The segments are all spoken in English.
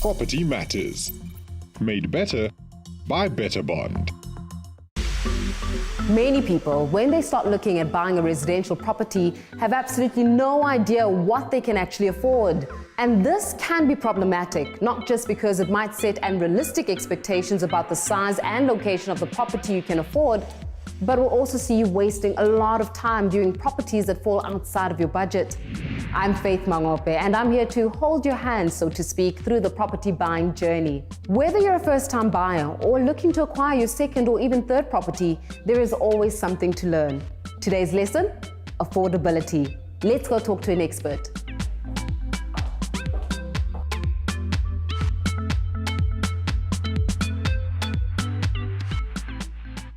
Property Matters. Made better by BetterBond. Many people, when they start looking at buying a residential property, have absolutely no idea what they can actually afford. And this can be problematic, not just because it might set unrealistic expectations about the size and location of the property you can afford, but will also see you wasting a lot of time viewing properties that fall outside of your budget. I'm Faith Mangope, and I'm here to hold your hand, so to speak, through the property buying journey. Whether you're a first-time buyer or looking to acquire your second or even third property, there is always something to learn. Today's lesson: affordability. Let's go talk to an expert.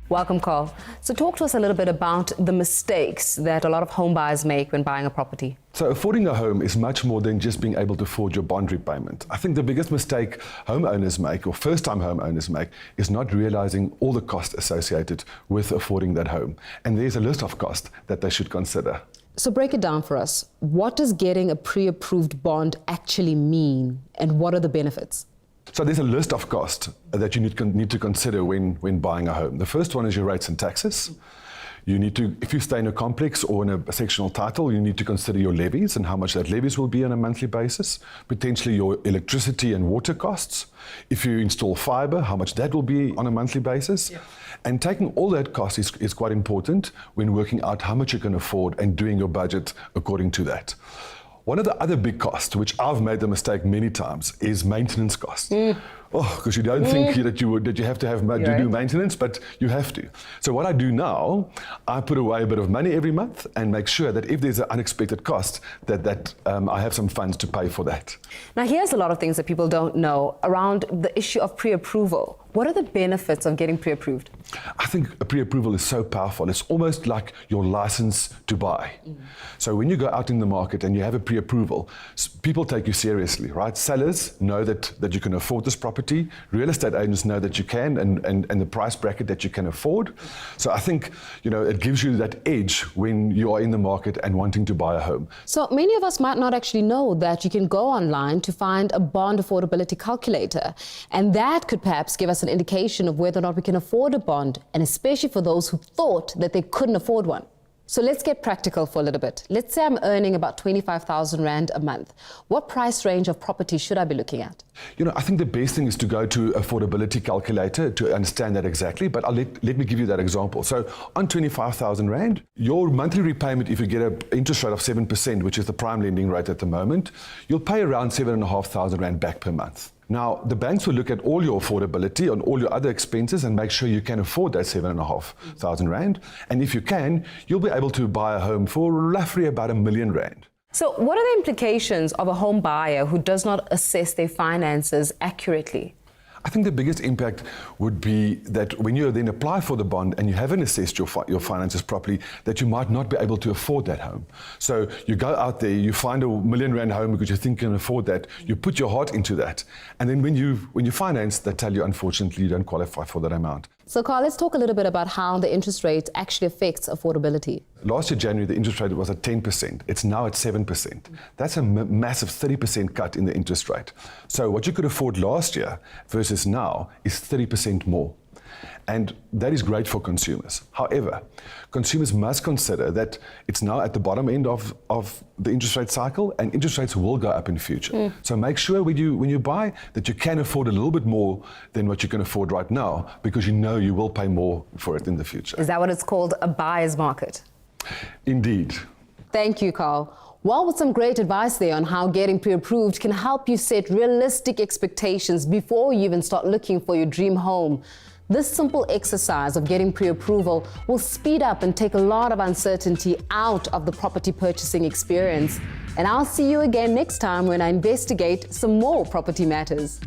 Welcome, Karl. So talk to us a little bit about the mistakes that a lot of home buyers make when buying a property. So affording a home is much more than just being able to afford your bond repayment. I think the biggest mistake homeowners make, or first-time homeowners make, is not realizing all the costs associated with affording that home. And there's a list of costs that they should consider. So break it down for us. What does getting a pre-approved bond actually mean, and what are the benefits? So there's a list of costs that you need to consider when buying a home. The first one is your rates and taxes. You need to, if you stay in a complex or in a sectional title, you need to consider your levies and how much that levies will be on a monthly basis, potentially your electricity and water costs. If you install fiber, how much that will be on a monthly basis. Yeah. And taking all that cost is quite important when working out how much you can afford and doing your budget according to that. One of the other big costs, which I've made the mistake many times, is maintenance costs. Because you don't think that you have to do maintenance, but you have to. So what I do now, I put away a bit of money every month and make sure that if there's an unexpected cost, that I have some funds to pay for that. Now, here's a lot of things that people don't know around the issue of pre-approval. What are the benefits of getting pre-approved? I think a pre-approval is so powerful. It's almost like your license to buy. So when you go out in the market and you have a pre-approval, people take you seriously, right? Sellers know that you can afford this property. Real estate agents know that you can, and the price bracket that you can afford. So I think, it gives you that edge when you are in the market and wanting to buy a home. So many of us might not actually know that you can go online to find a bond affordability calculator, and that could perhaps give us an indication of whether or not we can afford a bond, and especially for those who thought that they couldn't afford one. So let's get practical for a little bit. Let's say I'm earning about 25,000 Rand a month. What price range of property should I be looking at? I think the best thing is to go to affordability calculator to understand that exactly, but let me give you that example. So on 25,000 Rand, your monthly repayment, if you get an interest rate of 7%, which is the prime lending rate at the moment, you'll pay around 7,500 Rand back per month. Now, the banks will look at all your affordability and all your other expenses and make sure you can afford that 7,500 Rand. And if you can, you'll be able to buy a home for roughly about R1 million. So what are the implications of a home buyer who does not assess their finances accurately? I think the biggest impact would be that when you then apply for the bond and you haven't assessed your finances properly, that you might not be able to afford that home. So you go out there, you find a R1 million home because you think you can afford that, you put your heart into that, and then when you finance, they tell you, unfortunately, you don't qualify for that amount. So, Karl, let's talk a little bit about how the interest rate actually affects affordability. Last year, January, the interest rate was at 10%. It's now at 7%. That's a massive 30% cut in the interest rate. So what you could afford last year versus now is 30% more. And that is great for consumers. However, consumers must consider that it's now at the bottom end of the interest rate cycle, and interest rates will go up in the future. So make sure when you buy that you can afford a little bit more than what you can afford right now, because you will pay more for it in the future. Is that what it's called, a buyer's market? Indeed. Thank you, Karl. Well, with some great advice there on how getting pre-approved can help you set realistic expectations before you even start looking for your dream home. This simple exercise of getting pre-approval will speed up and take a lot of uncertainty out of the property purchasing experience. And I'll see you again next time when I investigate some more property matters.